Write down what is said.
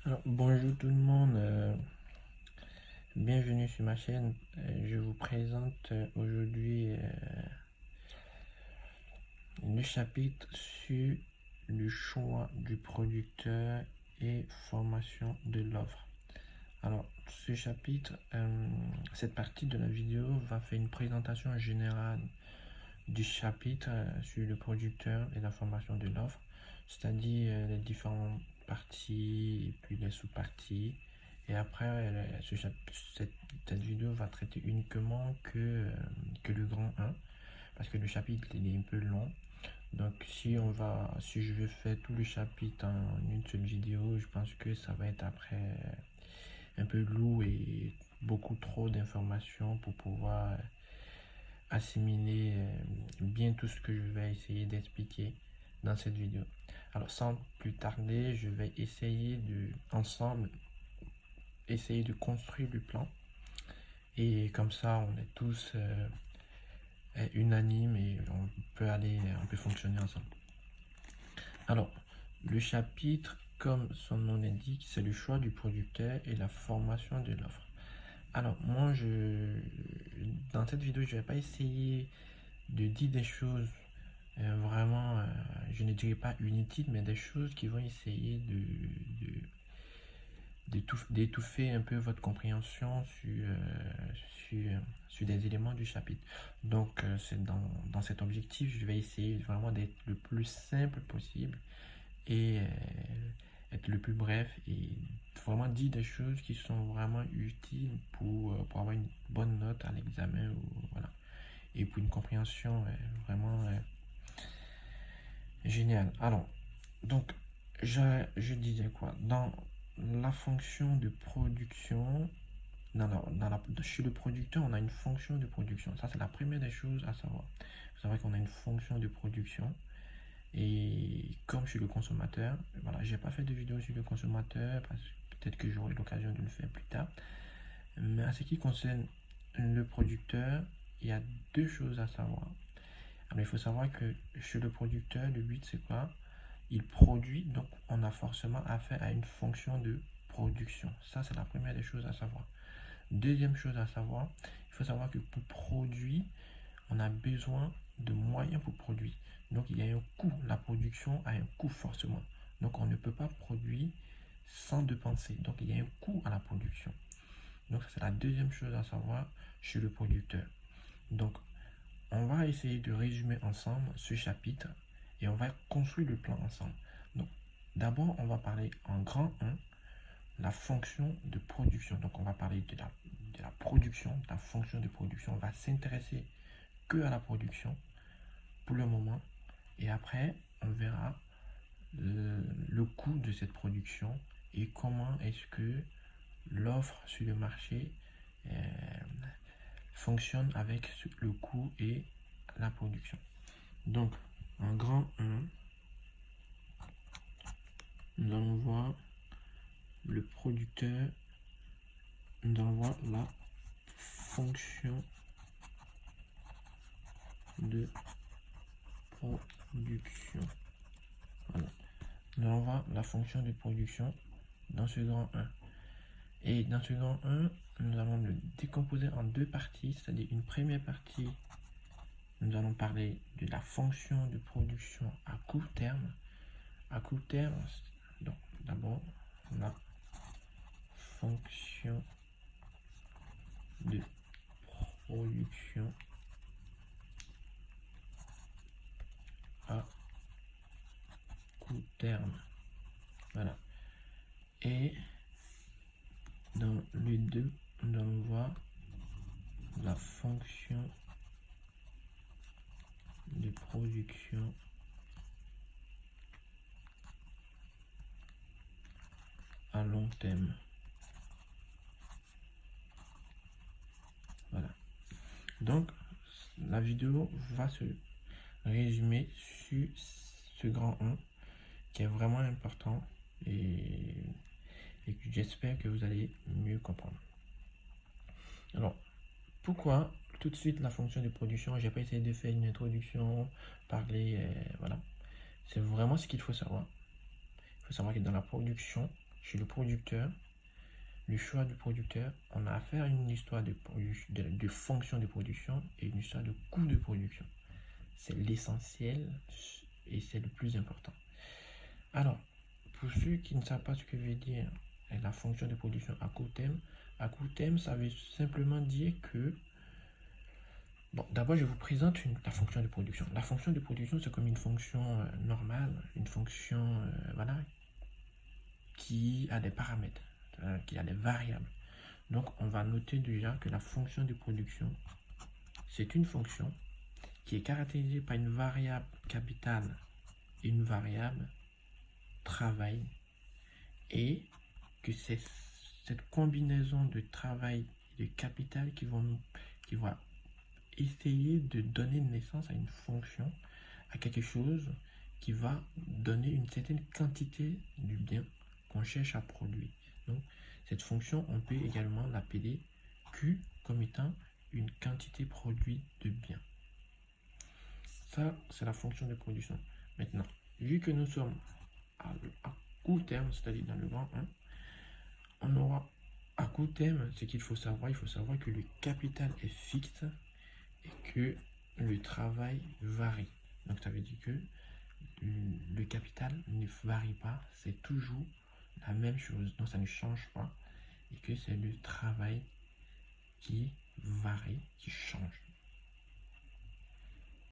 Alors, bonjour tout le monde, bienvenue sur ma chaîne. Je vous présente aujourd'hui le chapitre sur le choix du producteur et formation de l'offre. Alors, ce chapitre, cette partie de la vidéo va faire une présentation générale du chapitre sur le producteur et la formation de l'offre, c'est-à-dire les différentes parties et puis les sous-parties. Et après, cette vidéo va traiter uniquement que le grand 1, parce que le chapitre il est un peu long. Donc si je veux faire tout le chapitre en une seule vidéo, je pense que ça va être après un peu lourd et beaucoup trop d'informations pour pouvoir assimiler bien tout ce que je vais essayer d'expliquer dans cette vidéo. Alors sans plus tarder, je vais essayer ensemble essayer de construire le plan, et comme ça on est tous unanimes et on peut fonctionner ensemble. Alors le chapitre, comme son nom l'indique, c'est le choix du producteur et la formation de l'offre. Alors moi dans cette vidéo je vais pas essayer de dire des choses vraiment, je ne dirais pas inutiles, mais des choses qui vont essayer d'étouffer un peu votre compréhension sur des éléments du chapitre. Donc, c'est dans cet objectif, je vais essayer vraiment d'être le plus simple possible et être le plus bref et vraiment dire des choses qui sont vraiment utiles pour avoir une bonne note à l'examen, voilà, et pour une compréhension vraiment géniale. Alors, donc, je disais quoi? Dans la fonction de production, chez le producteur, on a une fonction de production. Ça, c'est la première des choses à savoir. Il faut savoir qu'on a une fonction de production. Et comme chez le consommateur, voilà, j'ai pas fait de vidéo sur le consommateur parce que peut-être que j'aurai l'occasion de le faire plus tard. Mais en ce qui concerne le producteur, il y a deux choses à savoir. Alors, il faut savoir que chez le producteur, le but c'est quoi? Il produit, donc on a forcément affaire à une fonction de production. Ça, c'est la première des choses à savoir. Deuxième chose à savoir, il faut savoir que pour produire, on a besoin de moyens pour produire. Donc il y a un coût, la production a un coût forcément. Donc on ne peut pas produire sans dépenser. Donc il y a un coût à la production. Donc c'est la deuxième chose à savoir chez le producteur. Donc on va essayer de résumer ensemble ce chapitre et on va construire le plan ensemble. Donc d'abord on va parler en grand 1 la fonction de production. Donc on va parler de la production, de la fonction de production. On va s'intéresser que à la production pour le moment. Et après, on verra le coût de cette production et comment est-ce que l'offre sur le marché euh, fonctionne avec le coût et la production. Donc, en grand 1, nous allons voir le producteur, nous allons voir la fonction de production. Voilà. Nous allons voir la fonction de production dans ce grand 1. Et dans ce grand 1, nous allons le décomposer en deux parties, c'est-à-dire une première partie, nous allons parler de la fonction de production à court terme. À court terme, donc d'abord la fonction de production à court terme. Voilà. Et dans le 2, nous allons voir la fonction de production à long terme. Voilà. Donc, la vidéo va se résumer sur ce grand 1 qui est vraiment important et que j'espère que vous allez mieux comprendre. Alors, pourquoi tout de suite la fonction de production? J'ai pas essayé de faire une introduction, parler, voilà. C'est vraiment ce qu'il faut savoir. Il faut savoir que dans la production, chez le producteur, le choix du producteur, on a affaire à une histoire de fonction de production et une histoire de coût de production. C'est l'essentiel et c'est le plus important. Alors, pour ceux qui ne savent pas ce que veut dire la fonction de production à court terme, ça veut simplement dire que, bon, d'abord je vous présente la fonction de production. La fonction de production, c'est comme une fonction normale, une fonction voilà, qui a des paramètres, qui a des variables. Donc, on va noter déjà que la fonction de production, c'est une fonction qui est caractérisée par une variable capitale et une variable travail, et que c'est cette combinaison de travail et de capital qui va essayer de donner naissance à une fonction, à quelque chose qui va donner une certaine quantité du bien qu'on cherche à produire. Donc, cette fonction, on peut également l'appeler Q comme étant une quantité produite de bien. Ça, c'est la fonction de production. Maintenant, vu que nous sommes à court terme, c'est-à-dire dans le grand 1, on aura à court terme, ce qu'il faut savoir, il faut savoir que le capital est fixe et que le travail varie. Donc ça veut dire que le capital ne varie pas, c'est toujours la même chose, donc ça ne change pas, et que c'est le travail qui varie, qui change.